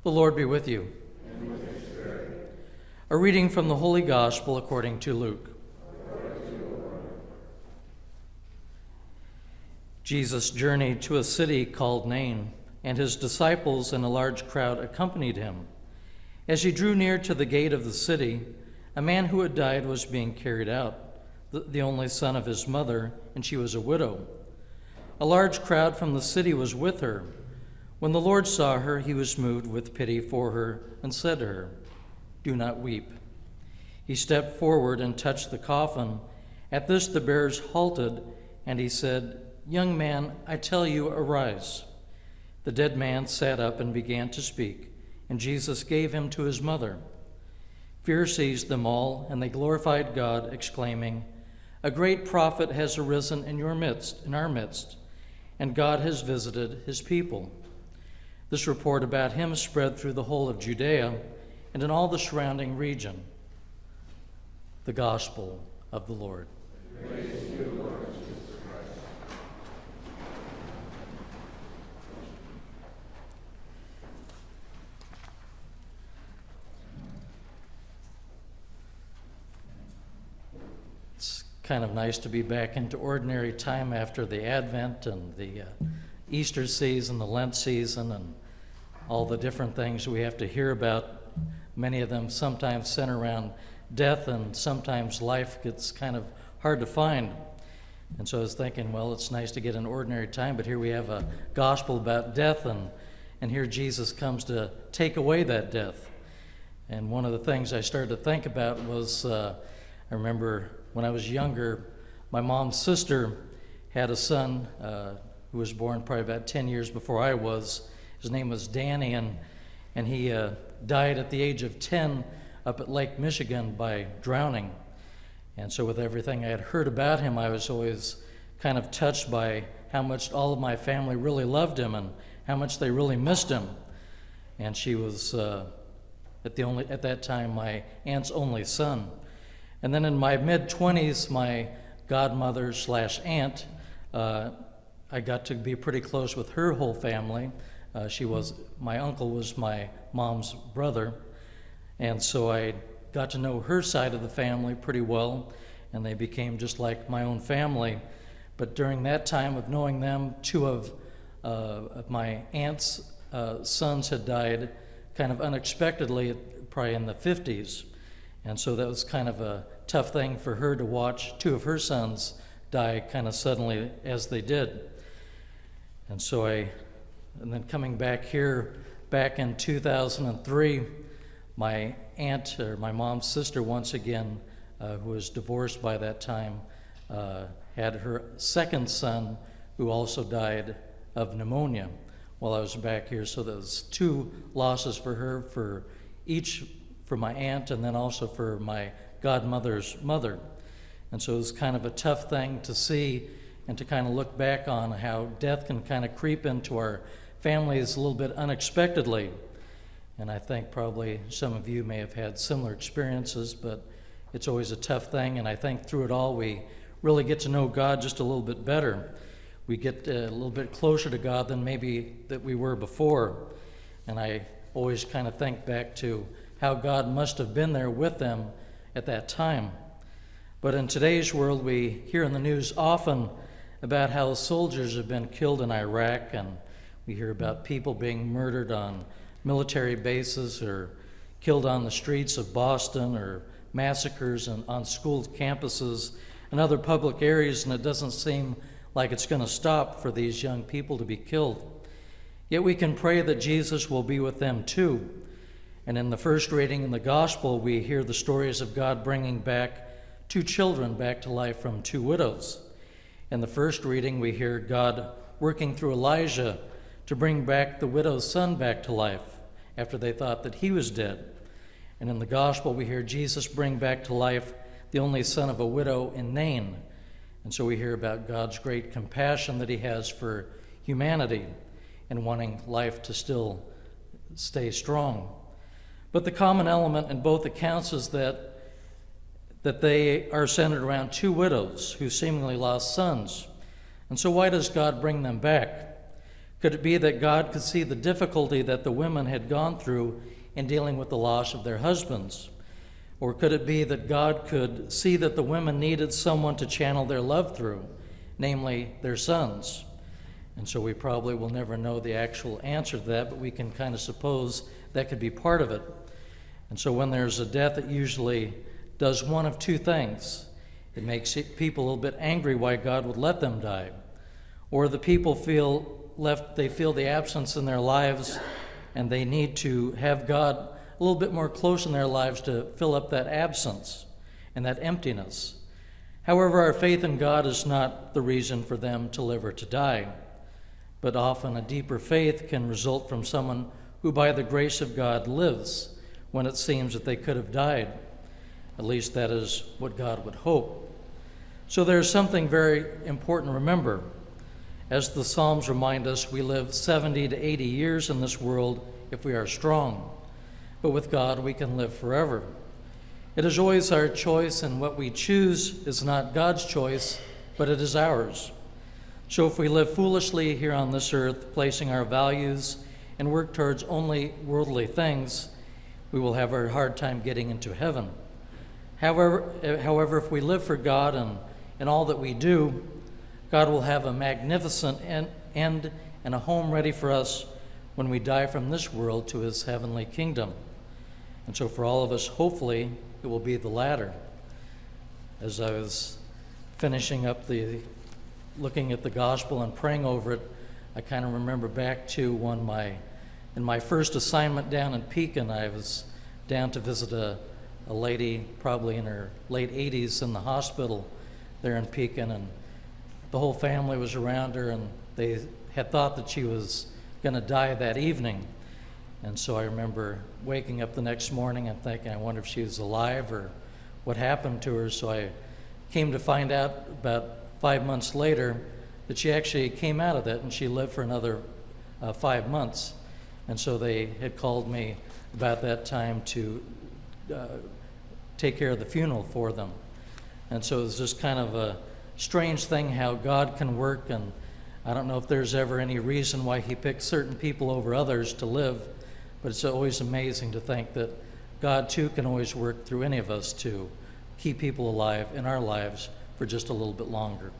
The Lord be with you. And with your spirit. A reading from the Holy Gospel according to Luke. Jesus journeyed to a city called Nain, and his disciples and a large crowd accompanied him. As he drew near to the gate of the city, a man who had died was being carried out, the only son of his mother, and she was a widow. A large crowd from the city was with her. When the Lord saw her, he was moved with pity for her and said to her, "Do not weep." He stepped forward and touched the coffin. At this the bearers halted, and he said, "Young man, I tell you, arise." The dead man sat up and began to speak, and Jesus gave him to his mother. Fear seized them all, and they glorified God, exclaiming, "A great prophet has arisen in our midst, and God has visited his people." This report about him spread through the whole of Judea and in all the surrounding region. The Gospel of the Lord. Praise to you, Lord Jesus Christ. It's kind of nice to be back into ordinary time after the Advent and the Easter season, the Lent season, and all the different things we have to hear about. Many of them sometimes center around death, and sometimes life gets kind of hard to find. And so I was thinking, well, it's nice to get an ordinary time, but here we have a gospel about death, and here Jesus comes to take away that death. And one of the things I started to think about was, I remember when I was younger, my mom's sister had a son who was born probably about 10 years before I was. His name was Danny, and he died at the age of 10 up at Lake Michigan by drowning. And so with everything I had heard about him, I was always kind of touched by how much all of my family really loved him and how much they really missed him. And she was, at that time, my aunt's only son. And then in my mid-20s, my godmother/aunt, I got to be pretty close with her whole family. My uncle was my mom's brother, and so I got to know her side of the family pretty well, and they became just like my own family. But during that time of knowing them, two of my aunt's sons had died kind of unexpectedly, probably in the 50s. And so that was kind of a tough thing for her to watch two of her sons die kind of suddenly as they did. And so and then coming back here, back in 2003, my aunt, or my mom's sister once again, who was divorced by that time, had her second son who also died of pneumonia while I was back here. So there was two losses for her, for my aunt and then also for my godmother's mother. And so it was kind of a tough thing to see and to kind of look back on how death can kind of creep into our families a little bit unexpectedly. And I think probably some of you may have had similar experiences, but it's always a tough thing. And I think through it all, we really get to know God just a little bit better. We get a little bit closer to God than maybe that we were before. And I always kind of think back to how God must have been there with them at that time. But in today's world, we hear in the news often about how soldiers have been killed in Iraq, and we hear about people being murdered on military bases or killed on the streets of Boston, or massacres on school campuses and other public areas, and it doesn't seem like it's going to stop for these young people to be killed. Yet we can pray that Jesus will be with them too. And in the first reading in the Gospel, we hear the stories of God bringing back two children back to life from two widows. In the first reading, we hear God working through Elijah to bring back the widow's son back to life after they thought that he was dead. And in the Gospel, we hear Jesus bring back to life the only son of a widow in Nain. And so we hear about God's great compassion that he has for humanity and wanting life to still stay strong. But the common element in both accounts is that they are centered around two widows who seemingly lost sons. And so why does God bring them back? Could it be that God could see the difficulty that the women had gone through in dealing with the loss of their husbands? Or could it be that God could see that the women needed someone to channel their love through, namely their sons? And so we probably will never know the actual answer to that, but we can kind of suppose that could be part of it. And so when there's a death, it usually does one of two things. It makes people a little bit angry why God would let them die. Or the people feel the absence in their lives, and they need to have God a little bit more close in their lives to fill up that absence and that emptiness. However, our faith in God is not the reason for them to live or to die, but often a deeper faith can result from someone who by the grace of God lives when it seems that they could have died. At least that is what God would hope. So there's something very important to remember. As the Psalms remind us, we live 70 to 80 years in this world if we are strong. But with God, we can live forever. It is always our choice, and what we choose is not God's choice, but it is ours. So if we live foolishly here on this earth, placing our values and work towards only worldly things, we will have a hard time getting into heaven. However, if we live for God and in all that we do, God will have a magnificent end and a home ready for us when we die from this world to his heavenly kingdom. And so for all of us, hopefully, it will be the latter. As I was finishing up looking at the gospel and praying over it, I kind of remember back to in my first assignment down in Pekin, I was down to visit a lady probably in her late 80s in the hospital there in Pekin, and the whole family was around her, and they had thought that she was going to die that evening. And so I remember waking up the next morning and thinking, I wonder if she was alive or what happened to her. So I came to find out about 5 months later that she actually came out of that, and she lived for another 5 months. And so they had called me about that time to take care of the funeral for them. And so it was just kind of a strange thing how God can work, and I don't know if there's ever any reason why he picks certain people over others to live, but it's always amazing to think that God too can always work through any of us to keep people alive in our lives for just a little bit longer.